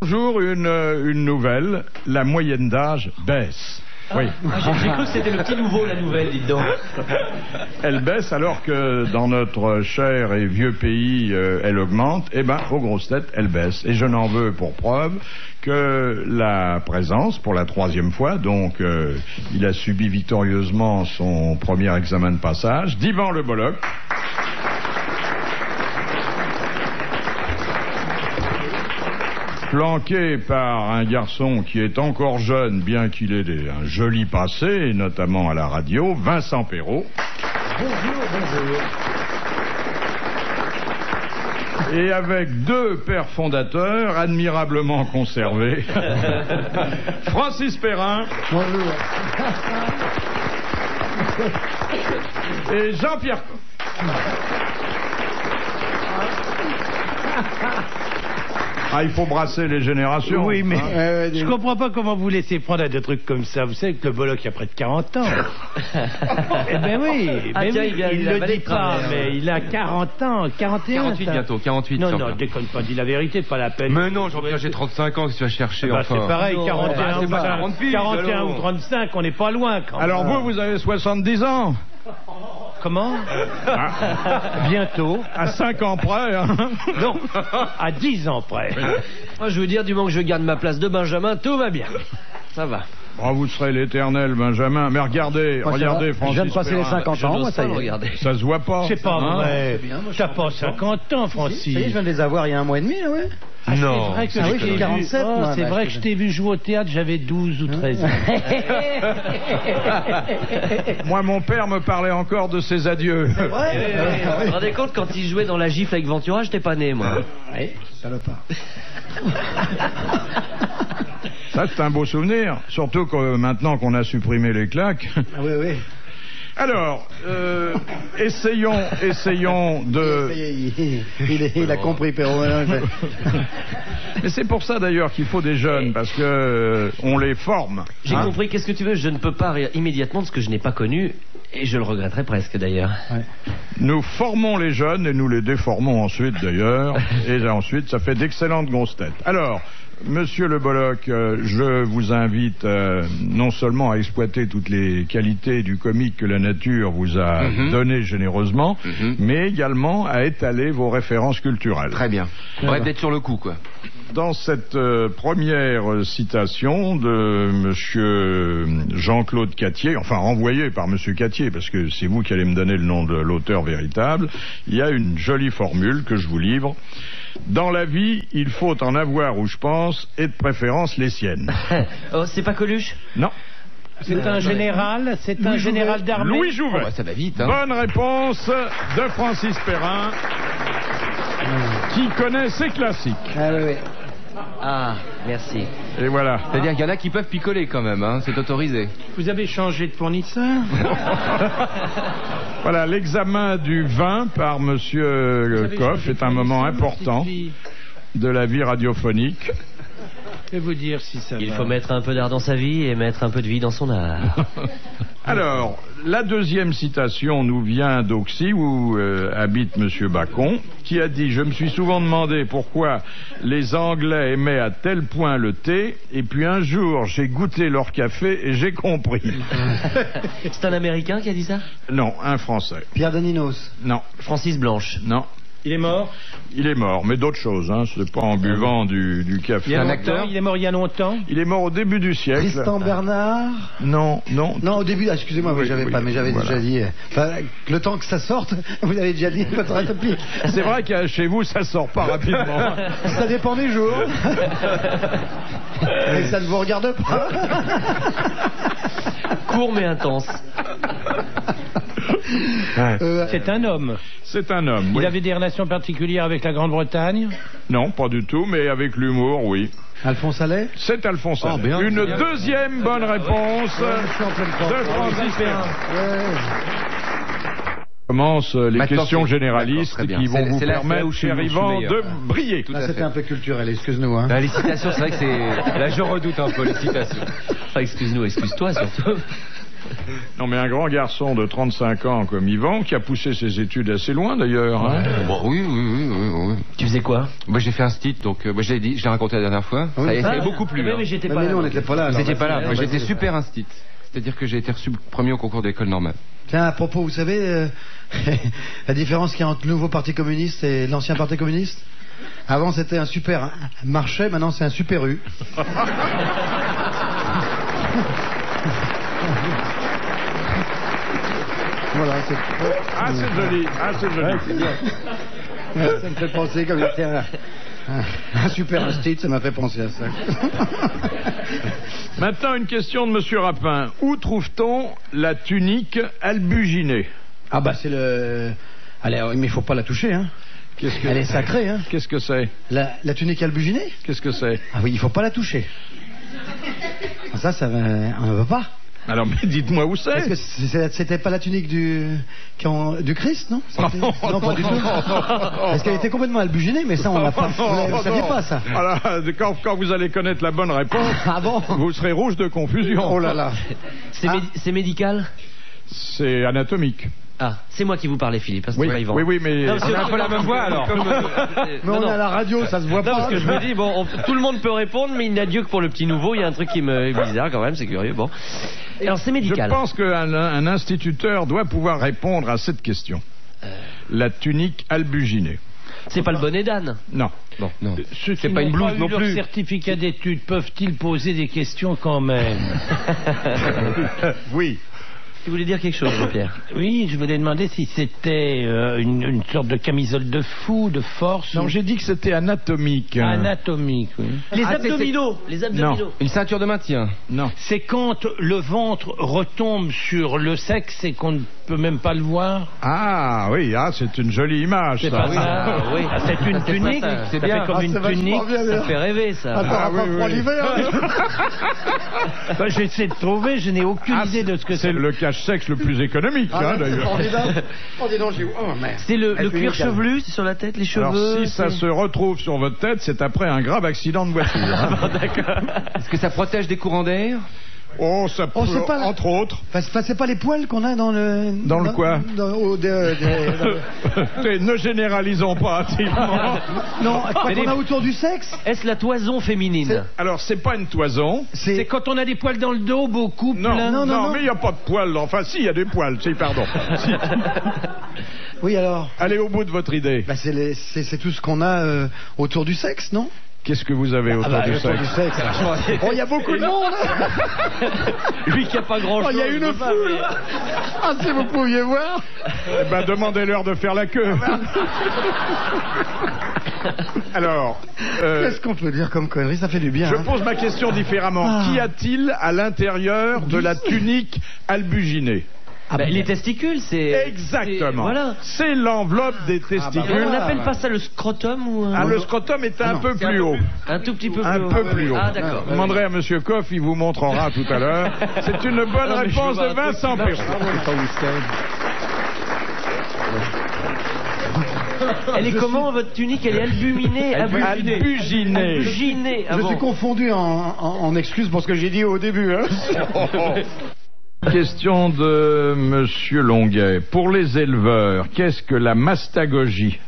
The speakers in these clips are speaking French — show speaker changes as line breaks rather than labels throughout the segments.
Toujours une nouvelle, la moyenne d'âge baisse. Oui.
J'ai cru que c'était le petit nouveau, la nouvelle, dites donc.
Elle baisse alors que dans notre cher et vieux pays, elle augmente. Eh bien, aux grosses têtes, elle baisse. Et je n'en veux pour preuve que la présence, pour la 3e fois, donc il a subi victorieusement son premier examen de passage, d'Yvan Le Bolloc. Flanqué par un garçon qui est encore jeune, bien qu'il ait un joli passé, notamment à la radio, Vincent Perrault.
Bonjour, bonjour.
Et avec 2 pères fondateurs admirablement conservés, Francis Perrin.
Bonjour.
Et Jean-Pierre. Ah, il faut brasser les générations.
Oui, mais
hein.
je comprends pas comment vous laissez prendre à des trucs comme ça. Vous savez que le Bolloc a près de 40 ans. Eh ben oui, il le dit pas, mais il a 40 ans, 41.
48 bientôt, 48.
Non, non, déconne pas, dis la vérité, pas la peine.
Mais non, Jean-Pierre, j'ai 35 ans, que tu vas chercher,
bah,
enfin.
c'est pareil, 41,
c'est pas
41 ou 35, on n'est pas loin quand même.
Alors vous avez 70 ans.
Comment Bientôt.
À 5 ans près, hein.
Non, à 10 ans près.
Moi, je veux dire, du moment que je garde ma place de Benjamin, tout va bien. Ça va.
Oh, vous serez l'éternel Benjamin. Mais regardez,
Moi,
regardez,
je
Francis
viens de passer les
Perrin.
50 ans, moi, ça y est.
Regarder.
Ça se voit pas.
C'est pas
hein.
vrai.
c'est bien, moi, je
T'as
suis
pas
en
50 ans, Francis.
Ça y est, je viens de les avoir il y a un mois et demi, là, ouais.
Ah,
Non.
c'est vrai que
Ah oui,
je t'ai
j'ai
vu-
47,
oh,
moi,
c'est
bah,
vrai
je
que je
te-
t'ai vu jouer au théâtre, j'avais 12 ou 13 ans.
Moi, mon père me parlait encore de ses adieux.
Vous vous rendez compte, quand il jouait dans La Gifle avec Ventura, j'étais pas né, moi.
Oui, salopard.
Ça, c'est un beau souvenir. Surtout que maintenant qu'on a supprimé les claques.
Ah oui, oui.
Alors, essayons de...
Il a compris, Perrault.
Mais c'est pour ça d'ailleurs qu'il faut des jeunes, parce que on les forme.
J'ai
hein.
compris, qu'est-ce que tu veux? Je ne peux pas rire immédiatement de ce que je n'ai pas connu, et je le regretterai presque d'ailleurs.
Ouais.
Nous formons les jeunes et nous les déformons ensuite d'ailleurs. Et ensuite, ça fait d'excellentes grosses têtes. Alors, Monsieur Le Bolloc, je vous invite non seulement à exploiter toutes les qualités du comique que la nature vous a données généreusement, mais également à étaler vos références culturelles.
Très bien. Bref, d'être sur le coup, quoi.
Dans cette première citation de Monsieur Jean-Claude Cattier, enfin renvoyé par Monsieur Cattier, parce que c'est vous qui allez me donner le nom de l'auteur véritable, il y a une jolie formule que je vous livre. Dans la vie, il faut en avoir où je pense, et de préférence les siennes.
Oh, c'est pas Coluche?
Non.
C'est un général, c'est un général d'armée.
Louis Jouvet.
Oh, bah, ça va vite, hein.
Bonne réponse de Francis Perrin, qui connaît ses classiques.
Ah oui, oui.
Ah, merci.
Et voilà.
C'est-à-dire qu'il y en a qui peuvent picoler quand même, hein. C'est autorisé.
Vous avez changé de fournisseur?
Voilà, l'examen du vin par Monsieur Coff est un moment important de la vie radiophonique.
Je vais vous dire si ça
Il
va.
faut mettre un peu d'art dans sa vie et mettre un peu de vie dans son art.
Alors, la deuxième citation nous vient d'Auxy, où habite Monsieur Bacon, qui a dit « Je me suis souvent demandé pourquoi les Anglais aimaient à tel point le thé, et puis un jour, j'ai goûté leur café et j'ai compris.
C'est un Américain qui a dit ça? »
Non, un Français.
Pierre Daninos.
Non,
Francis Blanche.
non.
Il est mort?
Il est mort, mais d'autres choses, hein. C'est pas en buvant du café.
Il y a
un
longtemps,
acteur?
il est mort il y a longtemps?
Il est mort au début du siècle.
Tristan Bernard.
Non, non.
Non, au début, excusez-moi,
Oui,
j'avais
oui,
pas, mais j'avais
voilà.
déjà dit. Enfin, le temps que ça sorte, vous avez déjà dit votre réplique.
C'est vrai que chez vous, ça sort pas rapidement.
Ça dépend des jours. Mais ça ne vous regarde pas.
Court mais intense.
C'est un homme.
C'est un homme,
Il
oui.
avait des relations particulières avec la Grande-Bretagne?
Non, pas du tout, mais avec l'humour, oui.
Alphonse Allais.
C'est Alphonse Allais.
bien,
Une
c'est bien.
deuxième bonne réponse
Je suis en pleine forme.
de Francis Perrin.
Ouais.
Commence les
Maintenant,
questions
c'est-
généralistes
d'accord, très
qui
bien.
vont vous
C'est la
permettre,
fois où je suis
cher Yvan,
meilleur.
de briller.
Tout
Là,
à
c'était
fait.
un peu culturel, excuse-nous. Hein.
Bah, les citations, c'est vrai que c'est... Là, je redoute un peu les citations.
Enfin, excuse-nous, excuse-toi surtout.
Non, mais un grand garçon de 35 ans comme Yvan, qui a poussé ses études assez loin d'ailleurs. Hein.
Bon, oui.
Tu faisais quoi?
Moi, j'ai fait un stit, donc je l'ai raconté la dernière fois.
Oui.
Ça y est, ça y est beaucoup plus.
Mais,
hein.
mais j'étais
Mais
pas là.
nous, on n'était pas là.
Vous
alors,
n'étiez pas là.
vas-y,
Moi,
vas-y.
j'étais super instit. C'est-à-dire que j'ai été reçu premier au concours de l'école normale.
Tiens, à propos, vous savez, la différence qu'il y a entre le nouveau Parti communiste et l'ancien Parti communiste? Avant, c'était un super marché, maintenant, c'est un super U. Voilà, c'est...
Ah, c'est joli. Ah, c'est joli.
Ouais, c'est bien. Ouais, ça me fait penser comme c'était un super instit, ça m'a fait penser à ça.
Maintenant, une question de Monsieur Rapin. Où trouve-t-on la tunique albuginée?
Ah bah c'est le... Allez, mais il faut pas la toucher, hein.
Qu'est-ce que...
Elle est sacrée, hein.
Qu'est-ce que c'est?
La tunique albuginée?
Qu'est-ce que c'est?
Ah oui, il faut pas la toucher. Ça va... On ne veut pas.
Alors, mais dites-moi où
Parce que c'était pas la tunique du Christ, non? Non, pas du tout. Parce qu'elle était complètement albuginée, mais ça, on l'a pas. Vous saviez pas ça?
Voilà, quand vous allez connaître la bonne réponse,
Ah bon?
vous serez rouge de confusion.
Oh là là.
C'est médical?
C'est anatomique.
Ah, c'est moi qui vous parlais, Philippe. Parce que
Oui,
c'est pas Yvan.
oui, mais...
Non,
On a un peu la même voix, alors.
Mais on est à la radio, ça se voit
Non,
pas.
parce que je me dis, bon, tout le monde peut répondre, mais il n'a Dieu que pour le petit nouveau. Il y a un truc qui me est bizarre quand même, c'est curieux. Bon. Alors, c'est
Je
médical.
pense qu'un instituteur doit pouvoir répondre à cette question. La tunique albuginée.
C'est pas le bonnet d'âne.
Non.
Non, non.
Ceux
C'est
qui
pas une
n'ont
blouse
eu
non
leur
plus.
certificat d'études peuvent-ils poser des questions quand même?
Oui.
Tu voulais dire quelque chose, Jean-Pierre?
Oui, je voulais demander si c'était une sorte de camisole de fou, de force,
Non,
ou
j'ai dit que c'était anatomique.
anatomique. Oui.
Les
Ah,
abdominaux. Les abdominaux.
Une ceinture de maintien.
Non.
C'est quand le ventre retombe sur le sexe et qu'on ne peut même pas le voir.
Ah oui, ah, c'est une jolie image.
C'est
ça.
pas ça.
Ah, oui.
Ah, c'est une
C'est
tunique.
pas ça.
C'est
Ça
bien
fait
comme une
c'est vachement
tunique.
bien,
Ça
alors.
fait rêver, ça.
Attends,
Ah,
pas
oui,
pour
oui.
l'hiver.
Bah, j'essaie de trouver, je n'ai aucune
Ah,
idée de ce que
c'est
c'est.
le cache-sexe le plus économique,
Ah, c'est
d'ailleurs.
formidable. Oh, dis donc, oh, merde.
C'est le
Elle
cuir
fait
chevelu, c'est sur la tête, les cheveux.
Alors, si ça
c'est-
se retrouve sur votre tête, c'est après un grave accident de voiture. hein.
Est-ce que ça protège des courants d'air?
Oh, ça peut,
Oh, c'est pas la-
entre autres.
Enfin, c'est pas les poils qu'on a dans le...
Dans le quoi Ne généralisons pas hâtivement.
Non, quoi
Mais
qu'on
les-
a autour du sexe,
Est-ce la toison féminine?
Alors, c'est pas une toison.
C'est quand on a des poils dans le dos, beaucoup,
Non,
plein.
non, mais il n'y a pas de poils. Enfin, si, il y a des poils. Si, pardon. Si.
Oui, alors
Allez au bout de votre idée.
bah, c'est tout ce qu'on a autour du sexe, non?
Qu'est-ce que vous avez autour du
autour
sexe
du sexe. Oh, il y a beaucoup de monde.
Lui qui a pas grand
Oh,
chose.
il y a une foule. Ah, si vous pouviez voir.
Eh ben, demandez-leur de faire la queue. Alors,
Qu'est-ce qu'on peut dire comme connerie? Ça fait du bien.
je
hein.
pose ma question différemment.
Ah.
Qu'y a-t-il à l'intérieur de la tunique albuginée?
Les testicules, c'est.
Exactement.
c'est- Voilà.
C'est l'enveloppe des testicules.
On n'appelle pas ça le scrotum ou
Ah, le scrotum est un peu plus haut.
un tout petit peu plus
Un
haut.
peu plus haut.
Ah, d'accord.
Je demanderai à Monsieur Koff, il vous montrera tout à l'heure. C'est une bonne
Non, mais je
réponse
veux
de
voir un
Vincent
truc qui
Perron.
Elle est comment, votre tunique? Elle est albuminée.
Albuginée.
Albuginée. Ah
Je
bon.
suis confondu en excuses pour ce que j'ai dit au début. Hein.
Question de Monsieur Longuet. Pour les éleveurs, qu'est-ce que la mastagogie?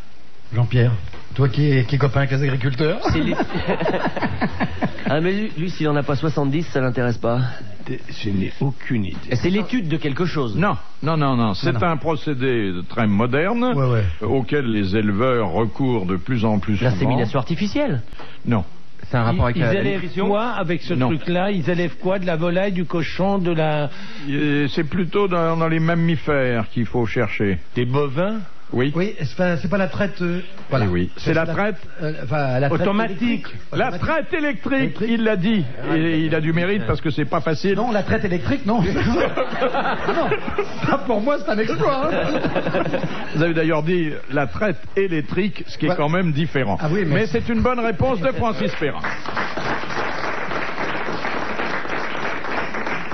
Jean-Pierre, toi qui es copain avec les agriculteurs.
C'est les- Ah, mais lui, s'il en a pas 70, ça l'intéresse pas.
Je n'ai aucune idée.
C'est l'étude de quelque chose.
Non. C'est
Non.
un procédé très moderne
Ouais.
auquel les éleveurs recourent de plus en plus souvent.
L'insémination artificielle.
Non.
C'est un rapport avec
Ils
la
élèvent
nutrition?
quoi avec ce
Non.
truc-là? Ils élèvent quoi? De la volaille, du cochon, de la...
C'est plutôt dans les mammifères qu'il faut chercher.
des bovins?
Oui.
Oui, c'est pas la traite. Voilà.
Eh oui. C'est la traite
la traite
Automatique.
électrique.
La traite électrique,
Électrique.
il l'a dit. Et il a du mérite parce que c'est pas facile.
Non, la traite électrique, non. Non. Ça, pour moi, c'est un exploit. hein.
Vous avez d'ailleurs dit la traite électrique, ce qui est
Ouais.
quand même différent.
Ah oui, mais-
c'est une bonne réponse de Francis Perrin.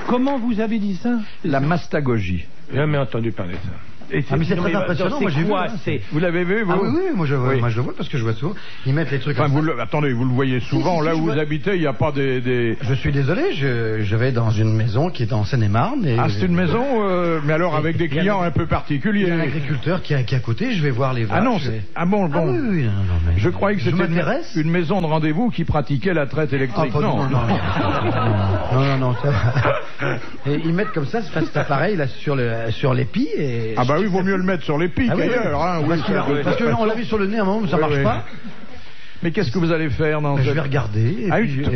Comment vous avez dit ça?
La mastagogie.
J'ai jamais entendu parler de ça. Et
mais c'est très impressionnant, moi j'ai vu.
Vous l'avez vu, vous?
Ah oui, moi je le vois parce que je vois souvent. Ils mettent les trucs.
Enfin, attendez, vous le voyez souvent, là où vous habitez, il n'y a pas des...
Je suis désolé, je vais dans une maison qui est en Seine-et-Marne.
Ah, c'est une maison, mais alors avec des clients un peu particuliers.
Il y a un agriculteur qui est à côté, je vais voir les vaches.
Ah non, bon.
Ah oui, non, mais
je croyais que c'était une maison de rendez-vous qui pratiquait la traite électrique.
Ah, non, ça va. Et ils mettent comme ça, c'est pareil là sur l'épi.
Ah bah oui, vaut mieux le mettre sur les pics ailleurs. Hein,
parce que là, on l'a vu sur le nez à un moment, ça marche pas.
Mais qu'est-ce que vous allez faire dans
Je vais regarder.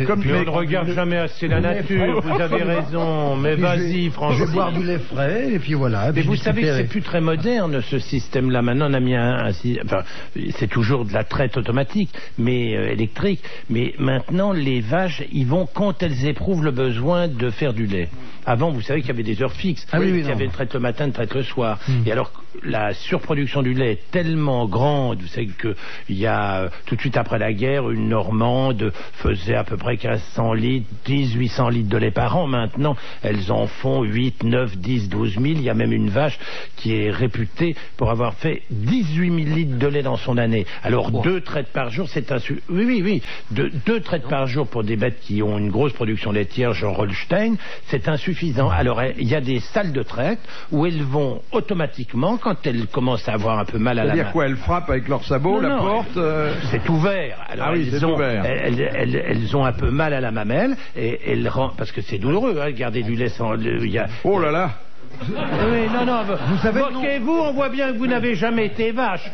Comme on ne regarde jamais assez la nature, vous avez raison. Mais vas-y, franchement.
Je vais boire du lait frais et puis voilà.
Mais vous savez que c'est plus très moderne ce système-là. Maintenant, on a mis enfin, c'est toujours de la traite automatique, mais électrique. Mais maintenant, les vaches, ils vont quand elles éprouvent le besoin de faire du lait. Avant, vous savez qu'il y avait des heures fixes. Il y avait une traite le matin, une traite le soir. Et alors, la surproduction du lait est tellement grande, vous savez qu'il y a tout de suite après la guerre, une Normande faisait à peu près 1500 litres, 800 litres de lait par an. Maintenant, elles en font 8, 9, 10, 12 000. Il y a même une vache qui est réputée pour avoir fait 18 000 litres de lait dans son année. Alors, 2 traites par jour, c'est Oui. 2 traites par jour pour des bêtes qui ont une grosse production laitière, genre Holstein, c'est insuffisant. Alors, il y a des salles de traite où elles vont automatiquement, quand elles commencent à avoir un peu mal à la main.
C'est-à-dire quoi? Elles frappent avec leur sabot la porte
C'est ouvert. Alors elles ont un peu mal à la mamelle et elles rentrent, parce que c'est douloureux, hein, garder du lait sans...
Oh là là.
Oui, non, vous savez, moquez-vous, on voit bien que vous n'avez jamais été vache.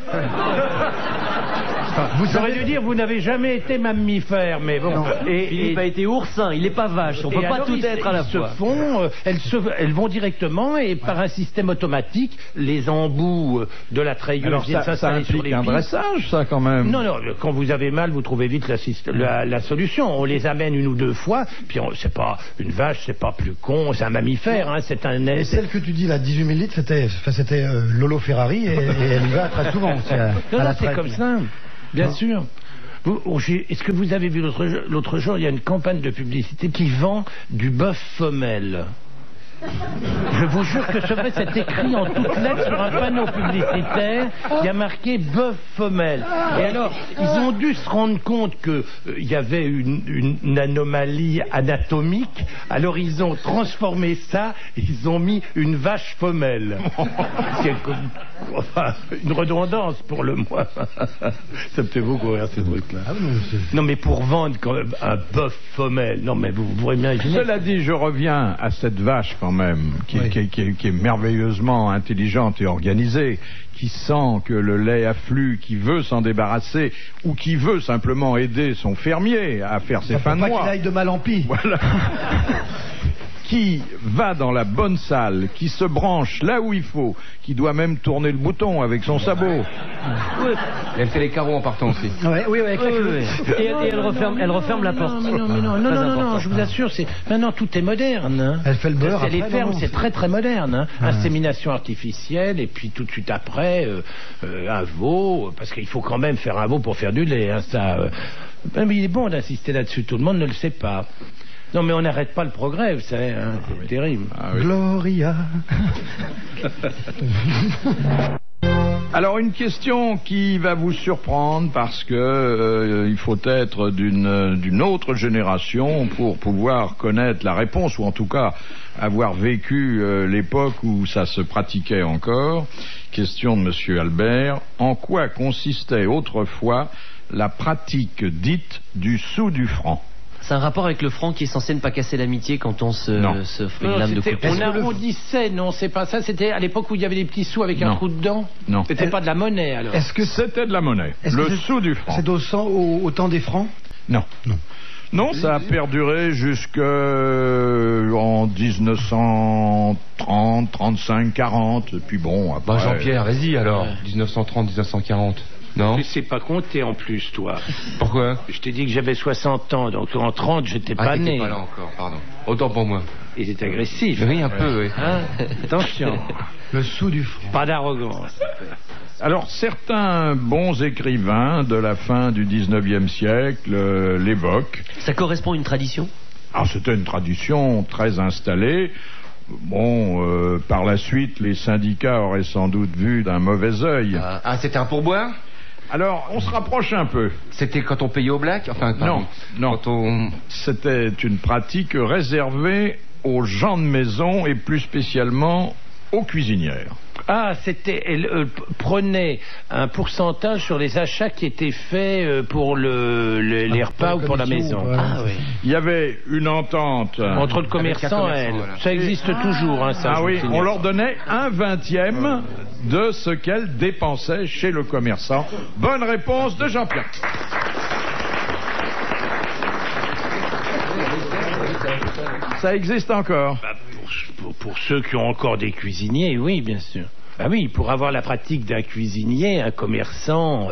Vous auriez dû dire, vous n'avez jamais été mammifère, mais bon.
Philippe a été oursin, il n'est pas vache, on ne peut pas tout être à la fois.
Elles vont directement et par un système automatique, les embouts de la treilleuse viennent s'installer sur les
pieds. Ça implique un dressage, ça, quand même.
Non, quand vous avez mal, vous trouvez vite la solution. On les amène 1 ou 2 fois, puis c'est pas une vache, c'est pas plus con, c'est un mammifère, hein, c'est un...
Et celle que tu dis, là, 18 000 litres, c'était Lolo Ferrari, et elle y va très souvent aussi.
Non, c'est comme ça. Bien sûr. Est-ce que vous avez vu l'autre jour, il y a une campagne de publicité qui vend du bœuf femelle. Je vous jure que c'est écrit en toutes lettres sur un panneau publicitaire. Il y a marqué bœuf femelle. Et alors, ils ont dû se rendre compte qu'il y avait une anomalie anatomique. Alors, ils ont transformé ça. Ils ont mis une vache femelle. Enfin, une redondance pour le moins. Ça me fait beaucoup rire ces trucs-là. Non, mais pour vendre quand même un bœuf femelle. Non, mais vous imaginez.
Cela dit, je reviens à cette vache quand même, qui est merveilleusement intelligente et organisée, qui sent que le lait afflue, qui veut s'en débarrasser, ou qui veut simplement aider son fermier à faire ses fins de mois.
Pas qu'il aille de mal en pis.
Voilà. Qui va dans la bonne salle, qui se branche là où il faut, qui doit même tourner le bouton avec son sabot.
Oui. Et elle fait les carreaux en partant aussi.
Oui, avec la clé.
Et elle referme la porte.
Non, je vous assure, maintenant tout est moderne. Hein.
Elle fait le beurre.
Les fermes, c'est très très moderne. Hein. Insémination artificielle, et puis tout de suite après, un veau, parce qu'il faut quand même faire un veau pour faire du lait. Hein, mais il est bon d'insister là-dessus, tout le monde ne le sait pas. Non, mais on n'arrête pas le progrès, vous savez, hein, c'est terrible.
Oui.
Gloria.
Alors, une question qui va vous surprendre parce que il faut être d'une autre génération pour pouvoir connaître la réponse, ou en tout cas avoir vécu l'époque où ça se pratiquait encore. Question de Monsieur Albert. En quoi consistait autrefois la pratique dite du sou du franc?
C'est un rapport avec le franc qui est censé ne pas casser l'amitié quand on se fait une lame de couteau.
On arrondissait, non, c'est pas ça. C'était à l'époque où il y avait des petits sous avec un trou dedans.
Non.
C'était pas de la monnaie alors.
Est-ce que c'était de la monnaie? Le sou du franc.
C'est au temps des francs?
Non. Non, ça a perduré jusqu'en 1930, 35, 40. Et puis bon, après...
Jean-Pierre, vas-y alors. 1930, 1940. Non.
Tu sais pas compter en plus, toi.
Pourquoi?
Je t'ai dit que j'avais 60 ans, donc en 30, j'étais pas né.
Pas là encore, pardon. Autant pour moi.
Il est agressif.
Oui, un peu, oui.
Hein? Attention.
Le sou du franc.
Pas d'arrogance.
Alors, certains bons écrivains de la fin du 19e siècle l'évoquent.
Ça correspond à une tradition?
Alors, c'était une tradition très installée. Bon, par la suite, les syndicats auraient sans doute vu d'un mauvais œil.
C'était un pourboire?
Alors, on se rapproche un peu.
C'était quand on payait au black? Enfin,
Non.
Quand on...
C'était une pratique réservée aux gens de maison et plus spécialement aux cuisinières.
Ah, elle prenait un pourcentage sur les achats qui étaient faits pour les repas ou pour la maison.
Voilà.
Ah oui.
Il y avait une entente
Entre le commerçant et elle.
voilà.
Ça existe toujours, hein, ça.
Ah
je
oui,
vous signale.
on leur donnait 1/20 de ce qu'elles dépensaient chez le commerçant. Bonne réponse de Jean-Pierre. Ça existe encore.
Bah, pour ceux qui ont encore des cuisiniers, oui, bien sûr. Bah oui, pour avoir la pratique d'un cuisinier, un commerçant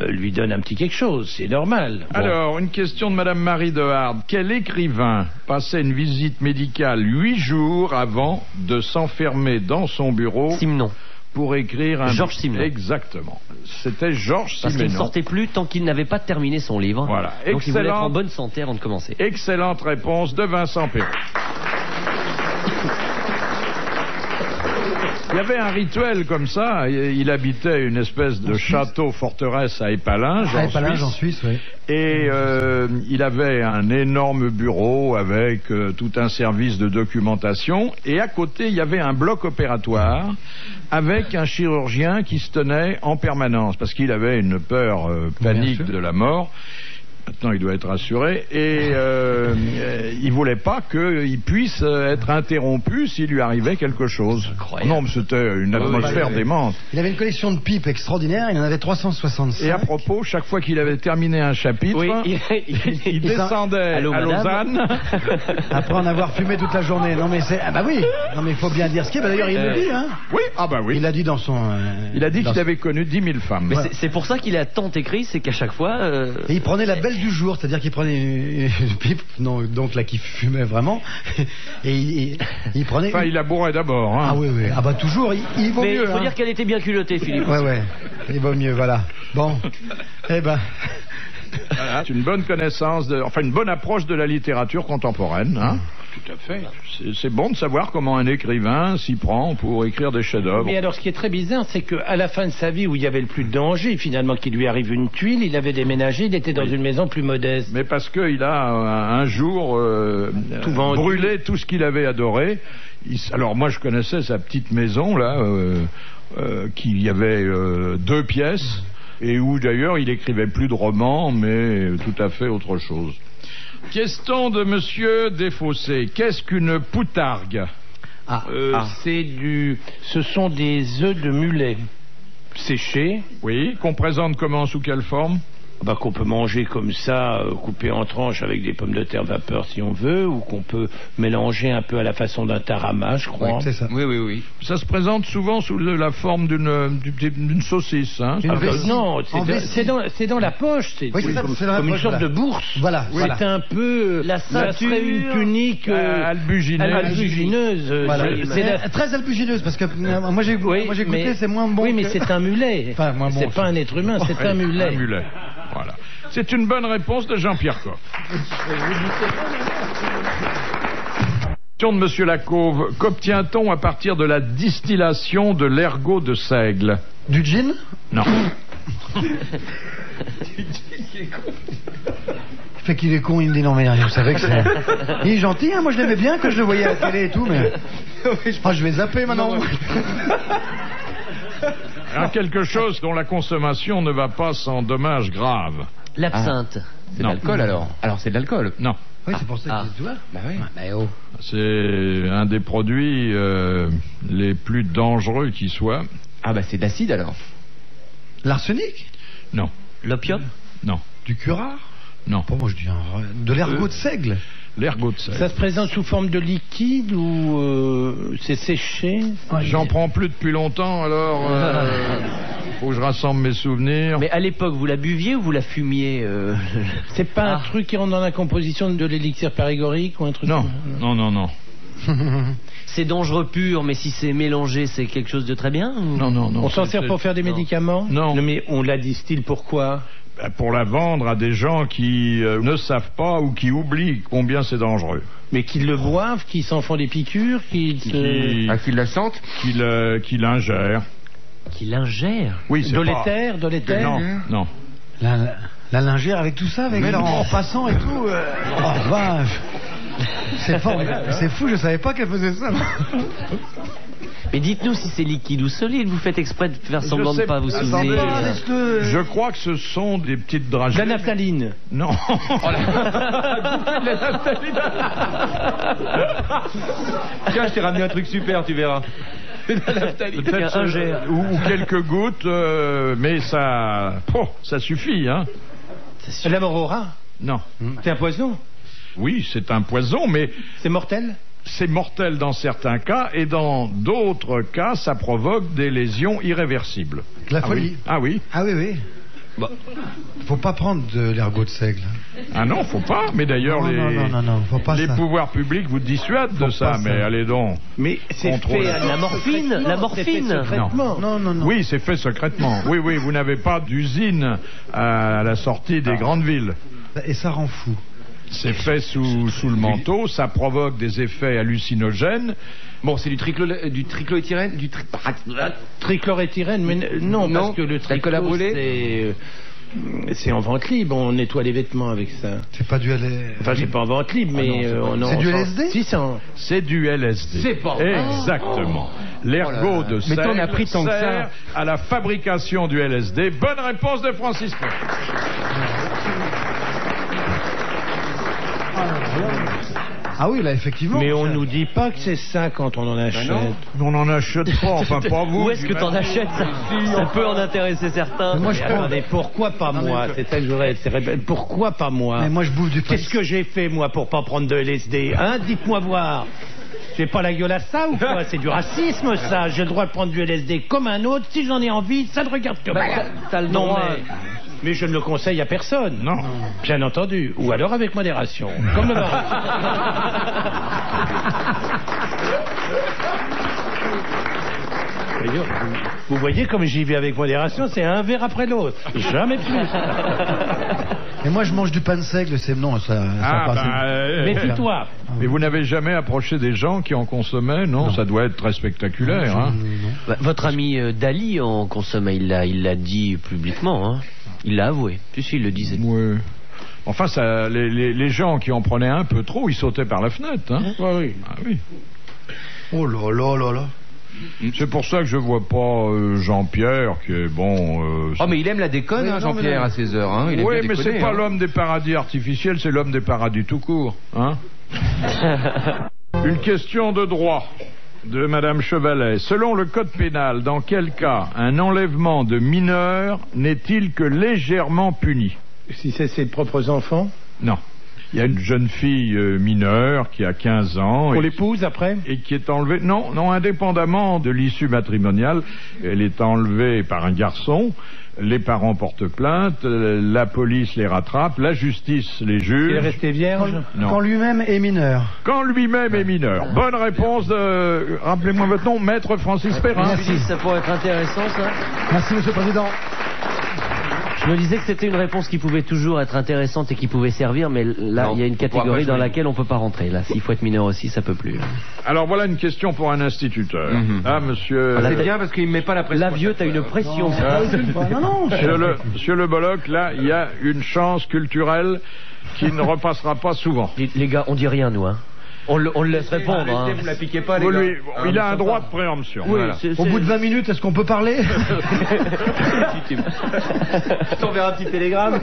lui donne un petit quelque chose, c'est normal. Bon.
Alors, une question de Madame Marie de Harde. Quel écrivain passait une visite médicale 8 jours avant de s'enfermer dans son bureau
Simenon.
pour écrire un...
Georges Simenon.
Exactement. C'était Georges
Parce qu'il ne
Simenon.
sortait plus tant qu'il n'avait pas terminé son livre.
Voilà.
Donc il voulait être en
Excellente.
bonne santé avant de commencer.
Excellente réponse de Vincent Perron. Il y avait un rituel comme ça. Il habitait une espèce de château-forteresse à Épalinges,
Ah,
en
Épalinges,
Suisse.
en Suisse, oui.
Et il avait un énorme bureau avec tout un service de documentation. Et à côté, il y avait un bloc opératoire avec un chirurgien qui se tenait en permanence parce qu'il avait une peur panique de la mort. Maintenant, il doit être rassuré. Et il voulait pas qu'il puisse être interrompu s'il lui arrivait quelque chose.
Incroyable.
Non, mais c'était une atmosphère démente.
Il avait une collection de pipes extraordinaire, il en avait 365.
Et à propos, chaque fois qu'il avait terminé un chapitre,
Oui,
il descendait
Allô,
à
madame.
Lausanne.
Après en avoir fumé toute la journée. Non mais c'est... Ah bah oui. Non mais il faut bien dire ce qu'il y a. Bah, d'ailleurs, il le dit, hein.
Oui, ah bah oui.
Il l'a dit dans son...
Il a dit
dans
qu'il avait connu 10 000 femmes.
Mais c'est pour ça qu'il a tant écrit, c'est qu'à chaque fois...
Et il prenait la belle du jour, c'est-à-dire qu'il prenait une pipe, non, donc là qui fumait vraiment, et il prenait...
Enfin, il la bourrait d'abord. Hein.
Ah oui, oui, ah bah toujours, il vaut
Mais
mieux.
il faut
hein.
dire qu'elle était bien culottée, Philippe.
Ouais, ouais, il vaut mieux, voilà. Bon, eh ben...
Voilà, c'est une bonne connaissance, enfin une bonne approche de la littérature contemporaine. Hein. Tout à fait. C'est bon de savoir comment un écrivain s'y prend pour écrire des chefs-d'œuvre.
Mais alors, ce qui est très bizarre, c'est qu'à la fin de sa vie, où il y avait le plus de danger, finalement, qu'il lui arrive une tuile, il avait déménagé, il était dans une maison plus modeste.
Mais parce qu'il a un jour
Tout vendu.
brûlé tout ce qu'il avait adoré. Alors moi je connaissais sa petite maison là, qu'il y avait 2 pièces et où d'ailleurs il écrivait plus de romans mais tout à fait autre chose. Question de Monsieur Desfossés. Qu'est-ce qu'une poutargue?
Ce sont des œufs de mulet séchés,
Oui, qu'on présente comment, sous quelle forme?
qu'on peut manger comme ça, coupé en tranches avec des pommes de terre vapeur si on veut, ou qu'on peut mélanger un peu à la façon d'un tarama, je crois.
Ouais, c'est ça.
Oui.
Ça se présente souvent sous la forme d'une saucisse. Hein.
Une vessie.
Non,
En vessie.
c'est dans la poche, c'est
Oui, c'est ça,
comme,
c'est dans la
comme une
poche,
sorte
voilà.
de bourse.
Voilà, voilà.
C'est un peu
La
ça
ceinture,
serait une tunique
albugineuse.
Voilà.
C'est la-
Très albugineuse, parce que moi j'ai goûté,
mais-
c'est moins bon
Oui, mais
que-
c'est un mulet.
Enfin, moins bon,
c'est pas un être humain, c'est un mulet.
Un mulet. Voilà. C'est une bonne réponse de Jean-Pierre Coff. Question de Monsieur Lacauve. Qu'obtient-on à partir de la distillation de l'ergot de seigle?
Du gin.
Non.
Fait qu'il est con, il me dit non mais vous savez que c'est... Il est gentil, hein, moi je l'aimais bien quand je le voyais à la télé et tout, mais... Ah, je vais zapper maintenant.
Alors, quelque chose dont la consommation ne va pas sans dommages graves.
L'absinthe.
C'est de
Non.
l'alcool alors. Alors c'est de l'alcool.
Non.
Oui, c'est pour ça que tu vois.
Bah oui.
Bah oh.
C'est un des produits les plus dangereux qui soit.
Ah bah c'est d'acide alors.
L'arsenic.
Non.
L'opium.
Non.
Du curare.
Non.
Bon, moi je dis de l'ergot de seigle.
L'ergot de seigle.
Ça se présente sous forme de liquide ou c'est séché?
J'en prends plus depuis longtemps, alors faut que je rassemble mes souvenirs.
Mais à l'époque, vous la buviez ou vous la fumiez
C'est pas un
Ah.
truc qui rentre dans la composition de l'élixir périgorique ou un truc
Non,
comme ça
non.
C'est dangereux pur, mais si c'est mélangé, c'est quelque chose de très bien ou...
Non.
On s'en sert
C'est-
pour faire des
non.
médicaments?
Non.
Mais on la distille pourquoi?
Pour la vendre à des gens qui ne savent pas ou qui oublient combien c'est dangereux.
Mais qu'ils le boivent, qu'ils s'en font des piqûres, qu'ils se...
Ah, qu'ils la sentent.
Qu'il ingère.
Qu'il ingère.
Oui, c'est
de
pas...
l'éther.
Non.
La lingère avec tout ça, avec en passant et tout. Oh vache. C'est formidable. C'est fou, je savais pas qu'elle faisait ça.
Mais dites-nous si c'est liquide ou solide. Vous faites exprès de faire semblant de
sais
ne pas vous
pas.
souvenir.
Laisse-le.
Je crois que ce sont des petites dragées.
La naphtaline.
Non.
Tiens, je t'ai ramené un truc super, tu verras.
Peut-être
ingère.
ou quelques gouttes, mais ça suffit, hein.
La morora.
Non.
C'est un poison.
Oui, c'est un poison, mais
C'est mortel.
c'est mortel dans certains cas, et dans d'autres cas, ça provoque des lésions irréversibles.
La folie.
Ah oui.
Ah oui, oui. Faut pas prendre de l'ergot de seigle.
Ah non, faut pas. Mais d'ailleurs,
Non, faut pas
les
ça.
pouvoirs publics vous dissuadent de
Faut
ça.
pas
Mais
ça.
allez donc.
Mais c'est
Contrôle.
fait...
La morphine, la morphine.
C'est fait secrètement.
Non.
Oui, c'est fait secrètement. Oui, vous n'avez pas d'usine à la sortie des grandes villes.
Et ça rend fou.
C'est fait sous le manteau, ça provoque des effets hallucinogènes.
Bon, c'est du tricloéthyrène,
Trichloréthyrène, mais non, parce que le
la colle à
triclo,
brûler.
c'est en vente libre, on nettoie les vêtements avec ça.
C'est pas du
Enfin, c'est pas en vente libre, mais
C'est du LSD?
Si,
C'est du LSD.
C'est pas vrai.
Exactement. L'ergot de
Mais t'en
sel
as pris tant que ça.
sert à la fabrication du LSD. Bonne réponse de Francis Perrin.
Ah oui, là, effectivement.
mais on nous dit pas que c'est ça quand on en achète.
On n'en achète pas, enfin pas vous.
Où est-ce que t'en achètes ça? Ça peut en intéresser certains.
Mais moi, je
Mais
prends...
attendez, pourquoi pas moi? C'est ça que je voudrais. Pourquoi pas moi?
Mais moi, je bouffe du pain.
Qu'est-ce que j'ai fait moi pour pas prendre de LSD? Hein? Dites-moi voir. J'ai pas la gueule à ça ou quoi? C'est du racisme ça. J'ai le droit de prendre du LSD comme un autre. Si j'en ai envie, ça ne regarde que moi.
T'as le
Non,
droit.
mais je ne le conseille à personne.
Non.
Bien entendu. Ou alors avec modération. Comme le vin. Vous voyez comme j'y vais avec modération, c'est un verre après l'autre. Jamais plus.
Et moi, je mange du pain de seigle, c'est non, ça passe.
Méfie-toi.
Mais vous n'avez jamais approché des gens qui en consommaient? Non, ça doit être très spectaculaire. Hein.
Bah, votre ami Dali en consommait, il l'a dit publiquement. Hein. Il l'a avoué. Si, il le disait.
Ouais. Enfin, ça, les gens qui en prenaient un peu trop, ils sautaient par la fenêtre. Hein.
Oui.
Ah oui.
Oh là là là là.
C'est pour ça que je vois pas Jean-Pierre qui est bon.
Oh, mais il aime la déconne,
Oui,
hein,
non,
Jean-Pierre,
mais
à 16 heures. Hein. Il aime
Oui,
bien
mais
déconner,
c'est pas
hein.
l'homme des paradis artificiels, c'est l'homme des paradis tout court. Hein. Une question de droit de Madame Chevalet. Selon le code pénal, dans quel cas un enlèvement de mineur n'est-il que légèrement puni?
Si c'est ses propres enfants,
Non. Il y a une jeune fille mineure qui a 15 ans.
on l'épouse après.
Et qui est enlevée, non, indépendamment de l'issue matrimoniale, elle est enlevée par un garçon, les parents portent plainte, la police les rattrape, la justice les
Il est
juge,
resté vierge.
Non.
Quand lui-même est mineur.
quand lui-même est mineur. Bonne réponse de, rappelez-moi votre nom, Maître Francis Perrin.
Merci.
Ça pourrait être intéressant, ça.
Merci, Monsieur le Président.
Je me disais que c'était une réponse qui pouvait toujours être intéressante et qui pouvait servir, mais là,
Non,
il y a une
on pourra
catégorie
pas
dans
jouer.
laquelle on peut pas rentrer. Là, s'il faut être mineur aussi, ça peut plus.
Alors voilà une question pour un instituteur.
Mhm.
Ah, monsieur...
Voilà.
C'est bien parce qu'il me met pas la pression.
Là, vieux, t'as une pression.
Non.
Monsieur le Bolloc, là, il y a une chance culturelle qui ne repassera pas souvent.
Les gars, on dit rien, nous, hein. On le laisse répondre. Hein.
Arrêtez, vous la piquez pas, les
Vous
gars.
lui- il a un droit de préemption.
Oui,
Voilà.
Au bout de 20 minutes, est-ce qu'on peut parler?
Je t'enverrai un petit télégramme.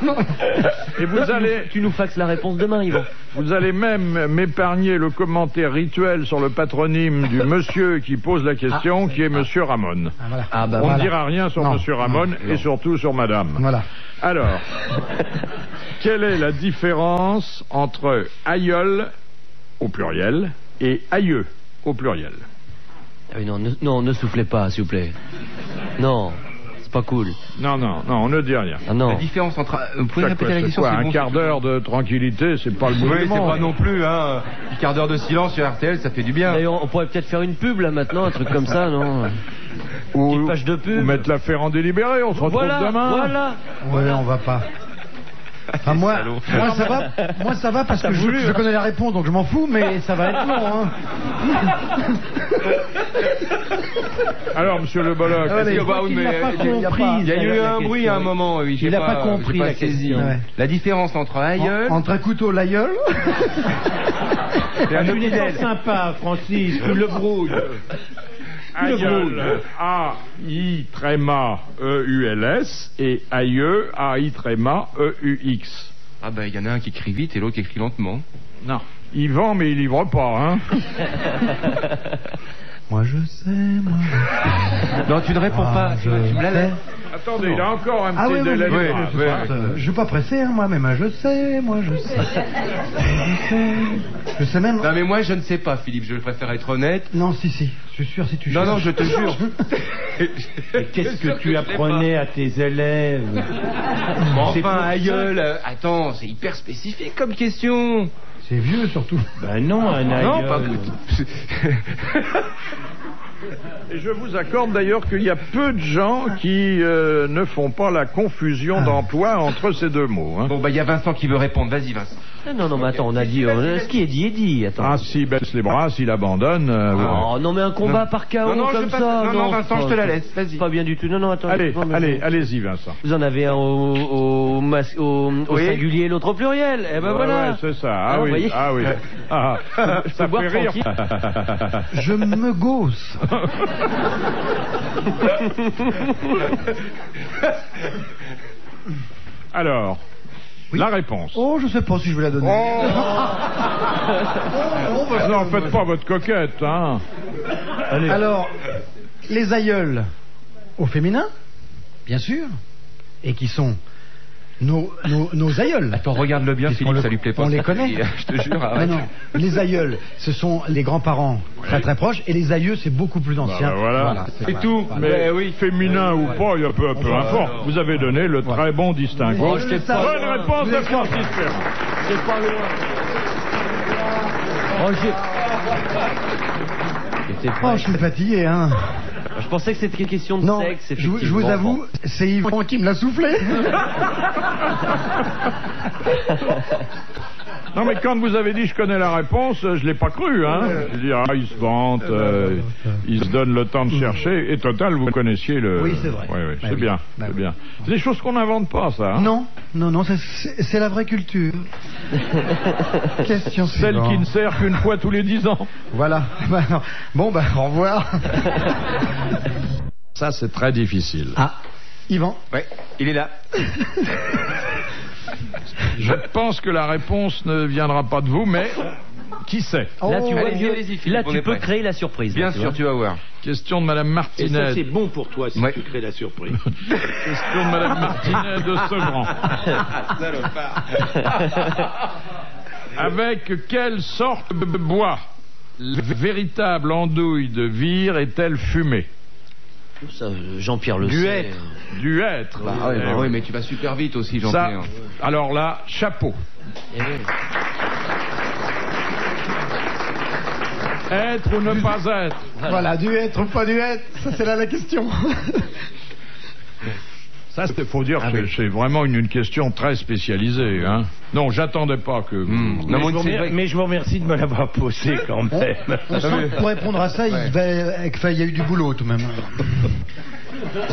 Et vous allez...
Tu nous faxes la réponse demain, Yvan.
Vous allez même m'épargner le commentaire rituel sur le patronyme du monsieur qui pose la question, qui est monsieur Ramon.
Ah, voilà.
Ah bah
On
voilà.
ne dira rien sur
Non,
monsieur Ramon et surtout sur madame.
Voilà.
Alors, quelle est la différence entre aïeul au pluriel et aïeux au pluriel?
Ah oui, non, ne soufflez pas, s'il vous plaît. Non, c'est pas cool.
Non, on ne dit rien.
Ah
La
non.
différence entre. Vous pouvez répéter la
C'est
question
quoi,
c'est
un
bon,
quart d'heure de tranquillité, c'est pas le bout
Oui,
du
c'est
monde.
pas non plus, hein. Un quart d'heure de silence sur RTL, ça fait du bien.
D'ailleurs, on pourrait peut-être faire une pub là maintenant, un truc comme ça, non?
Ou,
page de pub.
ou mettre l'affaire en délibéré, on se retrouve
Voilà,
demain.
voilà.
Ouais, on va pas. Enfin, moi ça va parce que je connais la réponse, donc je m'en fous, mais ça va être long. Hein.
Alors, monsieur Le Bolloc,
Il
y a eu un bruit à un moment. Oui,
Il n'a pas compris la question.
Ouais.
La différence entre aïeul
Entre un couteau, l'aïeul.
et un
Tu n'es pas
opinel.
sympa, Francis, tu le brouilles.
aïeul, A-I-E-U-L-S et aïeux, A-I-E-U-X.
Ah bah il y en a un qui écrit vite et l'autre qui écrit lentement.
Non. Il vend, mais il livre pas, hein.
Moi je sais, moi.
Non, tu ne réponds pas. Tu me la laisses.
Attendez, il a encore un
Ah
petit
oui,
délai.
oui,
de
oui,
phrase.
je suis pas pressé, hein, moi, mais moi je sais, moi je sais. Je sais même.
Non mais moi je ne sais pas, Philippe. Je préfère être honnête.
Non, si, je suis sûr si tu
Non,
cherches.
non, je te jure.
Et qu'est-ce que tu apprenais à tes élèves? C'est pour
Enfin,
ça.
aïeul. Attends, c'est hyper spécifique comme question.
C'est vieux surtout.
Ben non, un aïeul.
Non, pas.
Et je vous accorde d'ailleurs qu'il y a peu de gens qui ne font pas la confusion d'emploi entre ces deux mots. Hein.
Bon bah il y a Vincent qui veut répondre. Vas-y Vincent.
Non, mais attends, on a dit... ce qui est dit, attends.
Ah, s'il baisse les bras, s'il abandonne...
Oh, non, mais un combat par KO
Non,
comme
je
ça...
passe- non, Vincent, je te la laisse, vas-y.
Pas bien du tout. Non, attends.
Allez-y, Vincent.
Vous en avez un au
Oui.
singulier et l'autre au pluriel. Eh ben voilà.
Ouais, c'est ça. Ah,
Ah,
oui,
voyez.
ah oui. Ah, ça
boire
fait rire.
Je me gausse.
Alors, la réponse.
Oh, je sais pas si je vais la donner.
Non, faites pas votre coquette, hein.
Alors, les aïeuls au féminin, bien sûr, et qui sont nos aïeuls.
Attends, regarde-le bien,
Puisqu'on
Philippe,
le-
ça lui plaît pas.
on les
ça.
connaît.
Je te jure.
Mais
arrête.
non, les aïeuls, ce sont les grands-parents très très proches, et les aïeux, c'est beaucoup plus ancien.
Voilà.
c'est
C'est
voilà.
tout.
Voilà.
Mais oui, féminin ou pas, il y a peu importe. Vous avez donné le très bon distinguo.
Oh, je l'ai pas.
Bonne réponse
Vous
de
êtes fort.
Francis Ferrand.
C'est pas loin. Oh, J'étais
Oh,
prêt.
je suis fatigué, hein.
Je pensais que c'était une question de
Non,
sexe,
je vous
effectivement.
avoue, c'est Yvon qui me l'a soufflé.
Non, mais quand vous avez dit je connais la réponse, je l'ai pas cru, hein. Je dis, il se vante, il se donne le temps de chercher. Et total, vous connaissiez le...
Oui, c'est vrai.
Oui,
Bah
c'est
oui.
bien,
Bah
c'est
oui.
bien. C'est des choses qu'on n'invente pas, ça. Hein.
Non, c'est la vraie culture. Question
Celle
suivante.
qui ne sert qu'une fois tous les 10 ans.
Voilà. Bah, non. Bon, bah, au revoir.
Ça, c'est très difficile.
Ah, Yvan.
Ouais, il est là.
Je pense que la réponse ne viendra pas de vous, mais qui sait?
Là, tu, vois,
Allez-y, Philippe,
là,
on
tu
est
peux
prêt.
créer la surprise.
Bien
là,
sûr,
vois.
tu vas voir.
Question de Madame
Et ça,
Martinet.
c'est bon pour toi si
Ouais.
tu crées la surprise.
Question de Madame Martinet de Sevran. Avec quelle sorte de bois la véritable andouille de vire est-elle fumée?
Ça, Jean-Pierre le
Du
sait.
hêtre.
Du hêtre.
Ah ouais,
Eh
bah
oui.
oui, mais tu vas super vite aussi,
Ça,
Jean-Pierre.
alors là, chapeau.
Eh oui.
Être ou ne pas être?
Voilà, du être ou pas du être. Ça, c'est là la question.
Ça, il faut dire que c'est vraiment une question très spécialisée. Hein. Non, j'attendais pas que...
Non, moi, c'est vrai.
Mais je vous remercie de me l'avoir posé quand même.
On sent que pour répondre à ça, il y a eu du boulot tout de même.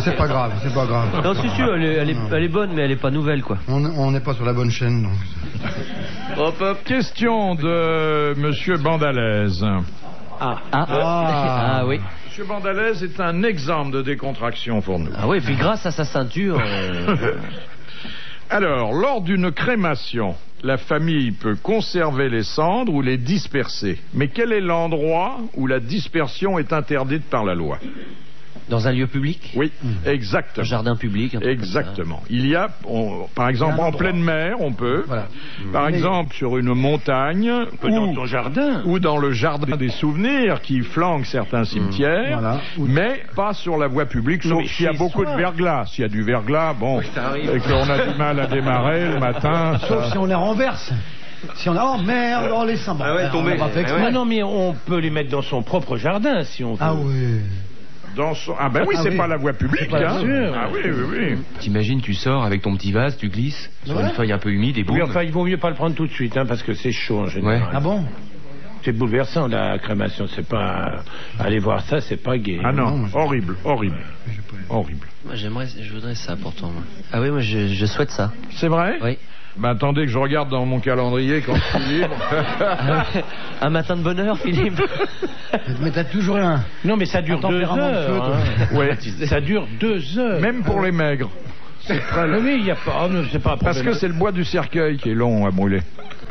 C'est pas grave, c'est pas grave.
Non, c'est sûr, elle est bonne, mais elle est pas nouvelle, quoi.
On n'est pas sur la bonne chaîne. Donc.
Hop, hop.
Question de Monsieur Bandalaise.
Ah oui.
Monsieur Bandalaise est un exemple de décontraction pour nous.
Ah oui, puis grâce à sa ceinture...
Alors, lors d'une crémation, la famille peut conserver les cendres ou les disperser. Mais quel est l'endroit où la dispersion est interdite par la loi?
Dans un lieu public?
Oui,
Un
exactement.
jardin public, un truc comme ça.
Exactement. Il y a, par exemple, en pleine mer, on peut.
Voilà.
Par exemple, sur une montagne
Dans ton jardin.
ou dans le jardin des souvenirs qui flanque certains cimetières,
Voilà.
mais pas sur la voie publique,
Non,
sauf
mais
s'il y a
chez
beaucoup
soi.
de verglas. S'il y a du verglas, bon,
ça arrive.
et qu'on a du mal à démarrer le matin.
Sauf si on les renverse. Si on a... Oh merde, oh les seins.
Ah ouais,
on
tombé.
l'a pas fait exprès.
Ah ouais.
Non, mais on peut les mettre dans son propre jardin si on veut.
Ah oui.
Ah ben oui,
Ah
c'est
oui.
pas la voie publique.
pas
Hein.
sûr.
Ah oui, oui, oui.
T'imagines, tu sors avec ton petit vase, tu glisses sur
Ouais.
une feuille un peu humide et boum.
Oui, enfin, il vaut mieux pas le prendre tout de suite, hein, parce que c'est chaud en général.
Ouais.
Ah bon?
C'est bouleversant, la crémation. C'est pas... Aller voir ça, c'est pas gai.
Ah non,
Non,
horrible, horrible. Horrible.
Moi, je voudrais ça pourtant. Moi. Ah oui, moi, je souhaite ça.
C'est vrai?
Oui.
Ben attendez que je regarde dans mon calendrier quand je suis libre.
Ah ouais. Un matin de bonheur, Philippe.
Mais t'as toujours un...
Non, mais ça dure
Un
2
tempérament de feu,
heures.
toi.
hein.
Ouais.
Ça dure 2 heures.
Même pour les maigres.
Oui, il y a pas... oh, non, c'est pas un
Parce
problème.
que c'est le bois du cercueil qui est long à brûler.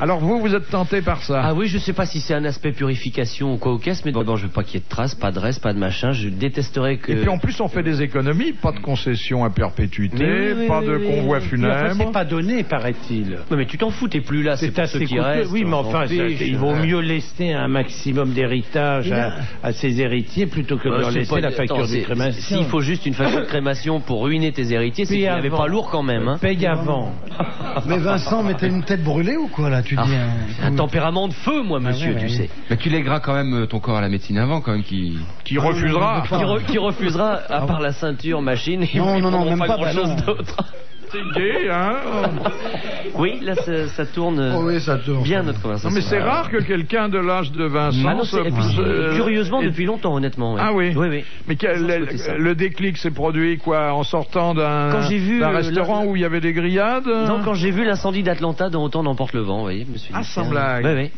Alors vous êtes tenté par ça?
Ah oui, je sais pas si c'est un aspect purification ou quoi au caisse, mais d'abord, je veux pas qu'il y ait de traces, pas de reste, pas de machin. Je détesterais que...
Et puis en plus on fait des économies, pas de concession à perpétuité,
Mais oui,
pas
oui,
de
oui,
convoi
oui.
Mais enfin,
funèbre.
c'est pas donné, paraît-il.
Non, mais tu t'en fous, t'es plus là, c'est pour ceux
assez
qui
coûteux.
restent.
Oui, mais
on s'en
enfin,
fiche.
il vaut mieux laisser un maximum d'héritage à ses héritiers plutôt que de leur
C'est
laisser
pas-
la facture
attends,
de
c'est-
crémation.
S'il faut juste une facture de crémation pour ruiner tes héritiers, c'est
Paye
qu'il n'y avait
avant.
pas lourd quand même. Hein.
Paye avant.
Mais Vincent, mais t'as une tête brûlée ou quoi, là? Tu dis
Un tempérament de feu, moi, monsieur,
ouais,
tu
ouais.
sais.
Mais tu lègueras quand même ton corps à la médecine avant, quand même, qui
Refusera.
Qui refusera, à part la ceinture, machine, ils
Non, non, non,
prendront
même pas,
grand chose
bah non.
d'autre.
C'est gay, hein?
Oui, là, ça tourne
Oh oui, ça tourne.
bien notre
Non
conversation.
mais c'est rare que quelqu'un de l'âge de Vincent
Ah non,
se-
et puis, curieusement,
et-
depuis longtemps, honnêtement.
Ah oui.
Oui, oui.
Mais
Sans souhaiter ça.
le déclic s'est produit quoi en sortant
Quand j'ai vu,
d'un restaurant où il y avait des grillades?
Non, quand j'ai vu l'incendie d'Atlanta dans Autant n'emporte le vent, vous voyez, je me suis dit,
Ah, sans
tiens,
blague.
Oui, oui.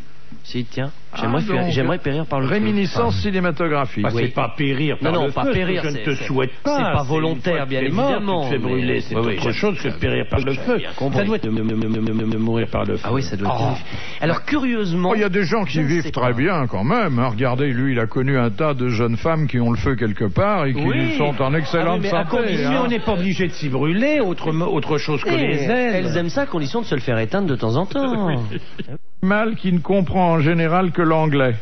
Si, tiens,
Ah, donc,
j'aimerais périr par le feu.
Réminiscence cinématographique.
Bah,
Oui.
c'est pas périr par
Non, non,
le
pas
feu,
périr,
Je ne
c'est-
te
c'est-
souhaite pas.
c'est pas
une
volontaire,
fois que
bien
tu es mort,
évidemment,
Tu te fais
mais-
brûler, c'est
Oui, oui,
autre
je-
chose que de périr par le feu.
bien compris.
Ça doit être de mourir par le feu.
Ah oui, ça doit être... Alors, curieusement...
Oh, il y a des gens qui
je ne
vivent
sais
très
pas.
bien quand même. Hein. Regardez, lui, il a connu un tas de jeunes femmes qui ont le feu quelque part et qui
Oui.
sont en excellente
Ah oui, mais à
santé.
condition,
Mais
hein.
on n'est pas obligé de s'y brûler, autre chose que
Eh,
les ailes.
elles aiment ça à condition de se le faire éteindre de temps en temps.
Mal qui ne comprend en général que l'anglais.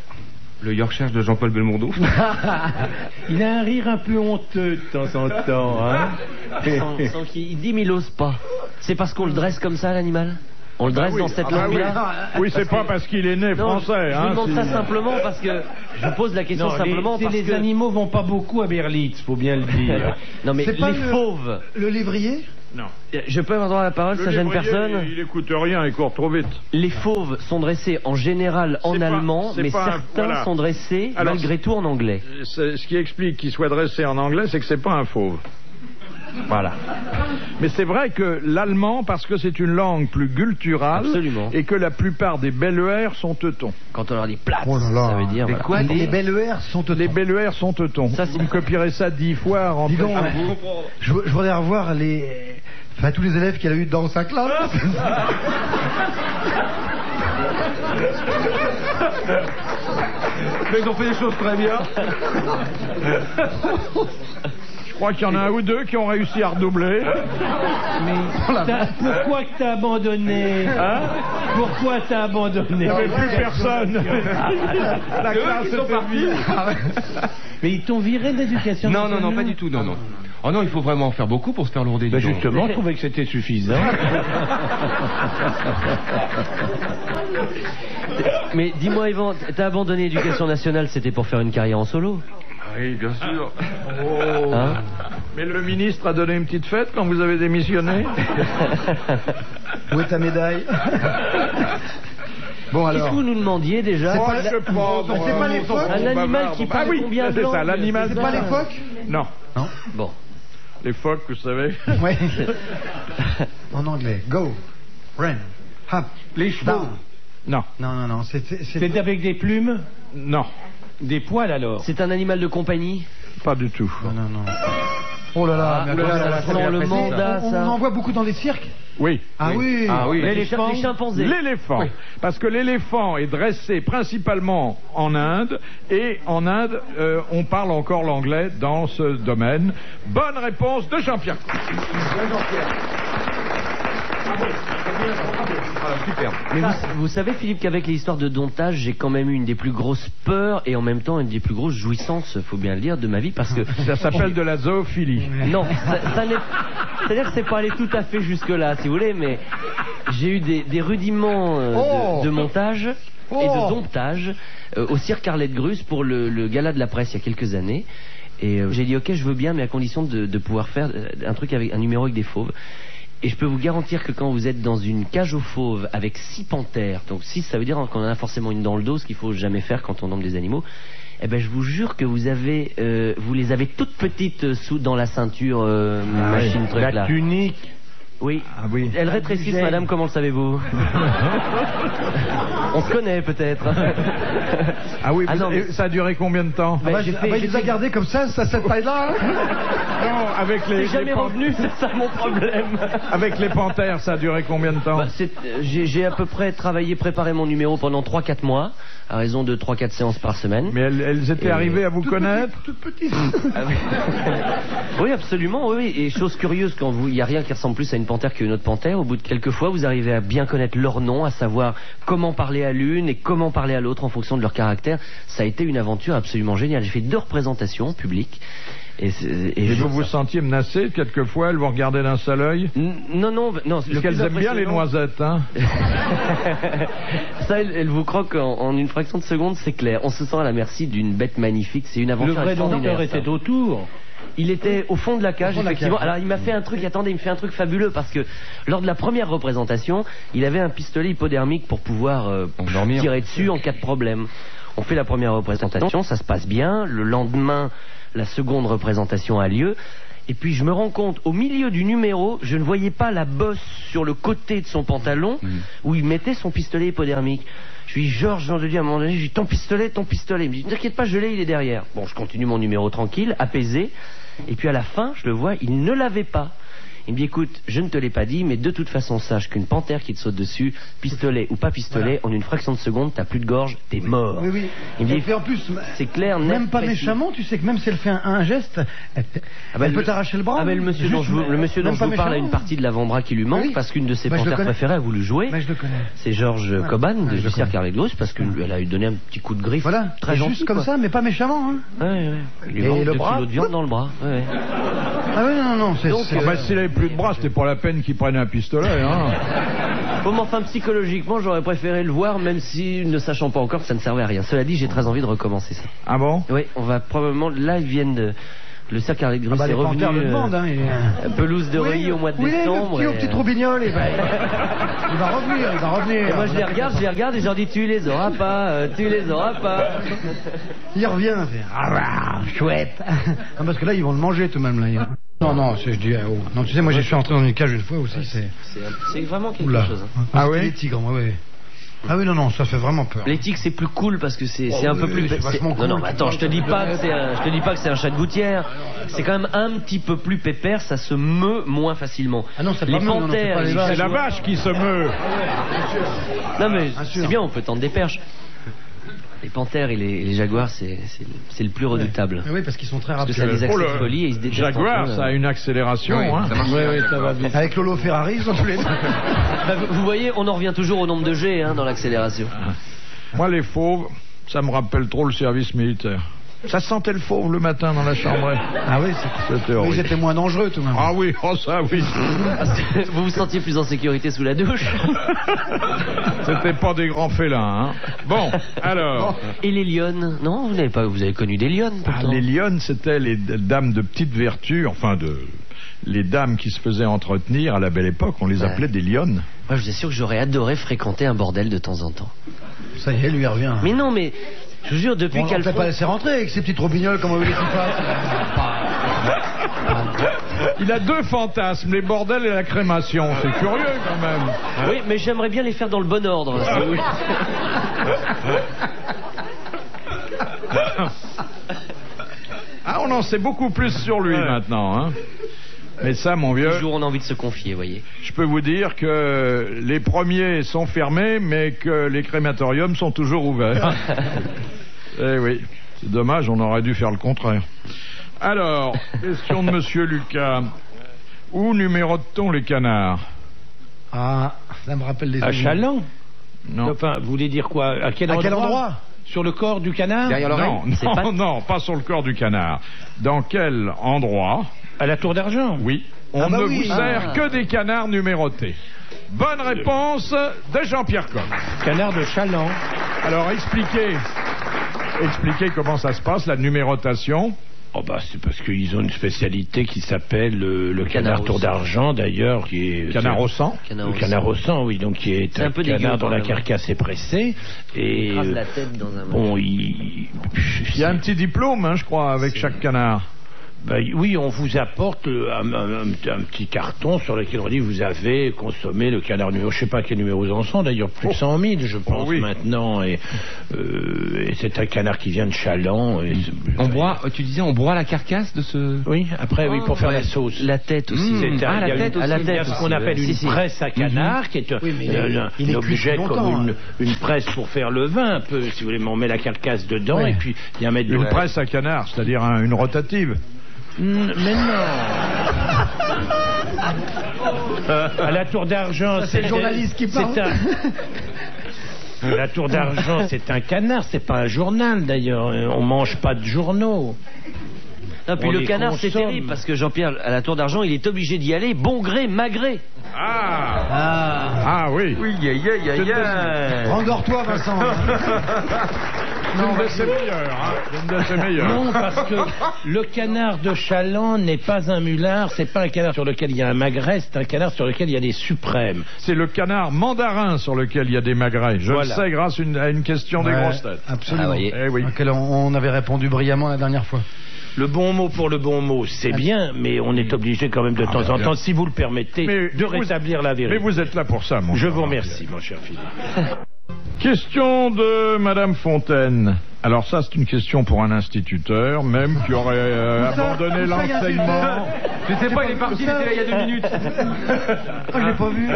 le Yorkshire de Jean-Paul Belmondo.
Il a un rire un peu honteux de temps en temps. Hein.
Sans qu'il dit, mais il ose pas. C'est parce qu'on le dresse comme ça, l'animal? On le dresse
oui.
dans cette
Ah bah oui.
langue-là?
Oui, c'est pas parce qu'il est né
Non,
français.
je
hein,
vous demande
si-
ça simplement parce que je vous pose la question
Non,
simplement parce
les
que
animaux vont pas beaucoup à Berlitz, faut bien le dire.
non mais
C'est pas
les fauves.
Le lévrier?
Non.
Je peux avoir droit à la parole,
Le
ça gêne
lévrier,
personne.
Il écoute rien, il court trop vite.
Les fauves sont dressés en général en
C'est pas-
allemand,
c'est
mais
pas un-
certains
voilà.
sont dressés
Alors,
malgré tout en anglais.
Ce qui explique qu'il soit dressé en anglais, c'est que c'est pas un fauve. Voilà. Mais c'est vrai que l'allemand, parce que c'est une langue plus gutturale,
Absolument.
et que la plupart des belluaires sont teutons.
Quand on leur dit plate,
Oh là là.
ça veut dire
Mais
voilà.
quoi,
Les BLER sont
Les belluaires sont teutons.
Ça,
Vous me copierez ça 10 fois en
Dis donc,
fait-
je voudrais revoir tous les élèves qu'elle a eu dans sa classe.
Mais ils ont fait des choses très bien.
Je crois qu'il y en a un ou deux qui ont réussi à redoubler.
Pourquoi que t'as abandonné Pourquoi t'as abandonné
Il n'y avait plus personne. La classe était vide.
Mais ils t'ont viré d'éducation
Non, non, non,
nationale
pas du tout, non, non. Oh non, il faut vraiment faire beaucoup pour se faire lourder.
Bah
dis donc.
justement, je trouvais que c'était suffisant.
Mais dis-moi, Yvan, t'as abandonné l'éducation nationale, c'était pour faire une carrière en solo?
Oui, bien sûr.
Hein?
Mais le ministre a donné une petite fête quand vous avez démissionné.
Où est ta médaille? Bon
Qu'est-ce
alors.
que vous nous demandiez déjà?
Oh, je sais pas,
Mais c'est pas les phoques.
Un animal qui
Ah
parle
oui,
combien de
c'est ça,
langues?
l'animal.
C'est pas les phoques?
Non.
Non.
Bon.
Les phoques, vous savez.
Ouais. En anglais. Go. Run. Hop.
Les chevaux.
Down.
Non.
Non, non, non.
C'est avec des plumes
Non.
Des poils alors
C'est un animal de compagnie?
Pas du tout.
Non, non, non. Oh là là, mais
Ah,
attends,
ça
là,
sent
là,
le
là,
mandat,
on
ça.
en voit beaucoup dans les cirques?
Oui.
Ah oui.
Ah oui.
Les chimpanzés.
L'éléphant. Parce que l'éléphant est dressé principalement en Inde, et en Inde, on parle encore l'anglais dans ce domaine. Bonne réponse de Jean-Pierre.
Super.
Mais vous savez, Philippe, qu'avec les histoires de domptage, j'ai quand même eu une des plus grosses peurs et en même temps une des plus grosses jouissances, faut bien le dire, de ma vie, parce que
Ça s'appelle de la zoophilie.
non, ça n'est, c'est-à-dire que c'est pas allé tout à fait jusque là, si vous voulez, mais j'ai eu des rudiments
Oh.
de montage et
Oh.
de domptage au cirque Arlette Grus pour le gala de la presse il y a quelques années. Et j'ai dit ok, je veux bien, mais à condition de pouvoir faire un truc avec un numéro avec des fauves. Et je peux vous garantir que quand vous êtes dans une cage aux fauves avec 6 panthères, donc 6 ça veut dire qu'on en a forcément une dans le dos, ce qu'il faut jamais faire quand on emmené des animaux. Eh ben je vous jure que vous les avez toutes petites dans la ceinture machine truc là.
La tunique.
Oui.
Ah oui.
Elles rétrécissent, madame, comment le savez-vous? On se connaît peut-être.
Ah oui,
non, mais...
ça a duré combien de temps?
Il les a gardés comme ça, cette taille-là.
Non, avec les...
C'est jamais revenu, c'est ça mon problème.
Avec les panthères, ça a duré combien de temps?
J'ai à peu près préparé mon numéro pendant 3-4 mois, à raison de 3-4 séances par semaine.
Mais elles étaient arrivées à vous connaître?
Toute petite.
Ah oui. Oui, absolument, oui. Et chose curieuse, quand il n'y a rien qui ressemble plus à une panthère qu'une autre panthère, au bout de quelques fois, vous arrivez à bien connaître leur nom, à savoir comment parler à l'une et comment parler à l'autre en fonction de leur caractère. Ça a été une aventure absolument géniale. J'ai fait 2 représentations publiques. Et
vous vous sentiez menacé quelquefois? Elles vous regardaient d'un seul œil?
Non.
Parce qu'elles aiment bien les noisettes, hein.
Ça, elles vous croquent en une fraction de seconde, c'est clair. On se sent à la merci d'une bête magnifique. C'est une aventure extraordinaire.
Le vrai dompteur était autour.
Il était au fond de la cage, effectivement. Alors il m'a fait un truc, il me fait un truc fabuleux parce que lors de la première représentation, il avait un pistolet hypodermique pour pouvoir tirer dessus en cas de problème. On fait la première représentation, ça se passe bien. Le lendemain, la seconde représentation a lieu. Et puis je me rends compte, au milieu du numéro, je ne voyais pas la bosse sur le côté de son pantalon où il mettait son pistolet hypodermique. Je lui dis, Georges, j'en ai dit à un moment donné, je dis, ton pistolet. Il me dit, ne t'inquiète pas, je l'ai, il est derrière. Bon, je continue mon numéro tranquille, apaisé. Et puis à la fin, je le vois, il ne l'avait pas. Il me dit, écoute, je ne te l'ai pas dit, mais de toute façon, sache qu'une panthère qui te saute dessus, pistolet ou pas pistolet, en une fraction de seconde, t'as plus de gorge, t'es mort.
Oui.
Il me dit,
fait en plus,
c'est clair, net,
même pas
précis.
Méchamment, tu sais que même si elle fait un geste, elle peut t'arracher le bras.
Ah, mais le monsieur dont je vous parle a une partie de l'avant-bras qui lui manque, parce qu'une de ses panthères préférées a voulu jouer.
Je le connais.
C'est Georges Coban du Cirque Arlette-Gauche, parce qu'elle a eu donné un petit coup de griffe.
Voilà,
très gentil.
Juste comme ça, mais pas méchamment.
Ouais. Il lui manque 2 kilos de viande dans le bras. Ouais.
Ah oui, non.
S'il avait plus de bras, c'était pas la peine qu'il prenne un pistolet, hein.
Bon, mais enfin, psychologiquement, j'aurais préféré le voir, même si, ne sachant pas encore que ça ne servait à rien. Cela dit, j'ai très envie de recommencer ça.
Ah bon?
Oui, on va probablement... Là, ils viennent de... Le Cirque Arlette-Gauche est revenu pelouse de Reuilly au mois de décembre.
Oui, le petit Troubignol, il va revenir.
Et moi, je les regarde et je leur dis, tu les auras pas.
Il revient, chouette. Non, parce que là, ils vont le manger tout de même, là. Non, je dis, non, tu sais, moi, je suis entré dans une cage une fois aussi,
c'est vraiment quelque chose.
Ah oui? Les tigres, oui. Ah oui, non, ça fait vraiment peur.
Les tigres, c'est plus cool parce que c'est un peu plus...
Cool,
non, attends, je te dis pas que c'est un chat de gouttière. C'est quand même un petit peu plus pépère, ça se meut moins facilement.
Ah non, c'est
les
pas
panthères,
c'est la vache qui se meut.
Non mais c'est bien, on peut tendre des perches. Les panthères et les jaguars, c'est le plus redoutable.
Oui, parce qu'ils sont très rapides.
Parce que ça a des accès de folie et ils se détestent.
Jaguar, ça a une accélération, hein.
Ça va vite.
Avec Lolo Ferrari, ils sont tous les deux.
Vous voyez, on en revient toujours au nombre de G dans l'accélération.
Moi, les fauves, ça me rappelle trop le service militaire. Ça sentait le fauve le matin dans la chambre.
Ah oui,
c'était horrible.
Ils étaient moins dangereux tout de même.
Ah oui, ça oui.
Parce que vous vous sentiez plus en sécurité sous la douche.
C'était pas des grands félins, hein. Bon, alors.
Et les lionnes? Non, vous avez connu des lionnes pourtant.
Les lionnes, c'était les dames de petite vertu, les dames qui se faisaient entretenir à la belle époque, on les appelait des lionnes.
Moi, je vous assure que j'aurais adoré fréquenter un bordel de temps en temps.
Ça y est, lui il revient.
Mais non, mais je vous jure, depuis qu'elle...
On ne pas laisser rentrer avec ces petits troubignoles, comme on veut les fasse.
Il a 2 fantasmes, les bordels et la crémation. C'est curieux quand même.
Oui, mais j'aimerais bien les faire dans le bon ordre.
Ah, on en sait beaucoup plus sur lui maintenant, hein. Mais ça, mon vieux...
Toujours on a envie de se confier, voyez.
Je peux vous dire que les premiers sont fermés, mais que les crématoriums sont toujours ouverts. Eh oui, c'est dommage, on aurait dû faire le contraire. Alors, question de Monsieur Lucas. Où numérote-t-on les canards?
Ah, ça me rappelle des...
À Chaland?
Non.
Enfin, vous voulez dire quoi? À quel endroit? Sur le corps du canard?
Derrière l'oreille?
Non, pas sur le corps du canard. Dans quel endroit?
À la Tour d'Argent?
Oui. On ne vous sert que des canards numérotés. Bonne réponse de Jean-Pierre Coff.
Canard de Chaland.
Alors expliquez comment ça se passe, la numérotation.
Oh bah c'est parce qu'ils ont une spécialité qui s'appelle le canard tour d'argent d'ailleurs, qui est
canard au sang.
Le canard au sang, oui, donc qui est un canard dont la carcasse est pressée et
il rase la tête dans un
bon,
il y a un petit diplôme, hein, je crois, avec chaque canard.
Ben, oui, on vous apporte un petit carton sur lequel on dit vous avez consommé le canard numéro, je sais pas quel numéro ils en sont d'ailleurs, plus de 100 000 je pense maintenant, et c'est un canard qui vient de Chaland. Et
on broie, tu disais on broie la carcasse de ce...
Oui, après oui, pour faire la sauce.
La tête aussi.
Il y a ce qu'on appelle une presse à canard, qui est un objet comme une presse pour faire le vin, un peu, si vous voulez, on met la carcasse dedans et puis il y a un mètre de...
Une presse à canard, c'est-à-dire une rotative.
Mais non. À la Tour d'Argent,
c'est le journaliste qui parle.
La Tour d'Argent, c'est un canard, c'est pas un journal d'ailleurs. On mange pas de journaux.
Non, puis le canard, c'est terrible parce que Jean-Pierre, à la Tour d'Argent, il est obligé d'y aller, bon gré, magré.
Ah oui.
Oui,
Rendors-toi, Vincent.
Non, c'est meilleur.
Non, parce que le canard de Chaland n'est pas un mulard, c'est pas un canard sur lequel il y a un magret, c'est un canard sur lequel il y a des suprêmes.
C'est le canard mandarin sur lequel il y a des magrets. Je le sais grâce à une question des grosses têtes.
Absolument.
Oui.
Auquel on avait répondu brillamment la dernière fois.
Le bon mot pour le bon mot, c'est bien, mais on est obligé quand même de temps en temps, si vous le permettez, de rétablir la vérité.
Mais vous êtes là pour ça, mon cher.
Je vous remercie, mon cher Philippe.
Question de Madame Fontaine. Alors ça, c'est une question pour un instituteur, même qui aurait abandonné l'enseignement.
Je sais pas, il est parti, il était là il y a 2 minutes.
Je l'ai pas vu.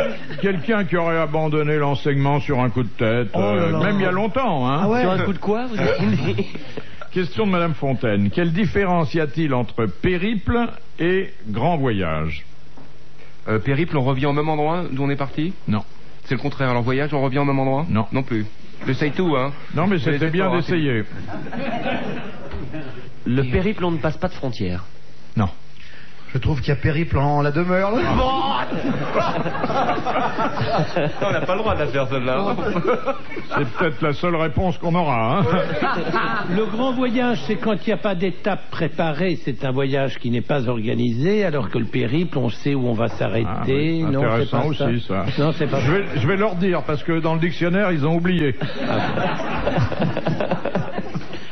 Quelqu'un qui aurait abandonné l'enseignement sur un coup de tête, même il y a longtemps. Hein.
Ah ouais.
Sur un coup de quoi, vous avez...
Question de Madame Fontaine. Quelle différence y a-t-il entre périple et grand voyage?
Périple, on revient au même endroit d'où on est parti?
Non.
C'est le contraire. Alors voyage, on revient au même endroit?
Non.
Non plus. J'essaye tout, hein.
Non, mais c'était bien d'essayer.
Le périple, on ne passe pas de frontières.
Non.
Je trouve qu'il y a périple en la demeure. Là.
On n'a pas le droit de la faire celle-là.
C'est peut-être la seule réponse qu'on aura. Hein.
Le grand voyage, c'est quand il n'y a pas d'étape préparée. C'est un voyage qui n'est pas organisé, alors que le périple, on sait où on va s'arrêter.
Ah, oui. Intéressant aussi, ça.
Non, c'est pas
je vais leur dire, parce que dans le dictionnaire, ils ont oublié.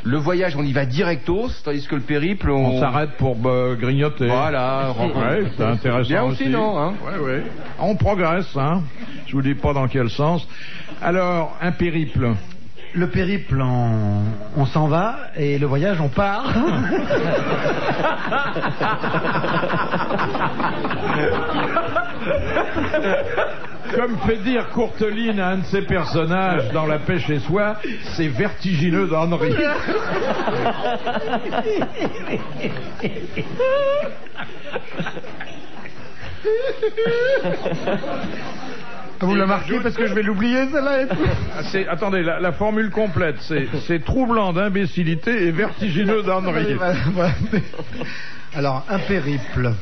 Le voyage, on y va directos, tandis que le périple,
on s'arrête pour grignoter.
Voilà.
Ouais, c'est intéressant.
Bien aussi, non, hein.
Ouais. On progresse, hein. Je vous dis pas dans quel sens. Alors, un périple.
Le périple, on s'en va, et le voyage, on part.
Comme fait dire Courteline à un de ses personnages dans La Pêche et Soie, c'est vertigineux d'Henri.
Vous la marquez parce que je vais l'oublier, celle-là.
Attendez, la formule complète, c'est troublant d'imbécilité et vertigineux d'Henri.
Alors, un périple.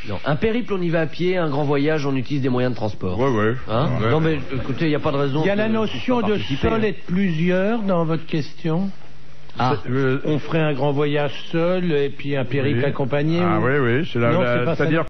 Non, un périple, on y va à pied, un grand voyage, on utilise des moyens de transport.
Ouais.
Hein
Ouais.
Non, mais écoutez, il n'y a pas de raison.
Il y a la notion de seul et de plusieurs dans votre question. On ferait un grand voyage seul et puis un périple accompagné.
Ah oui, c'est-à-dire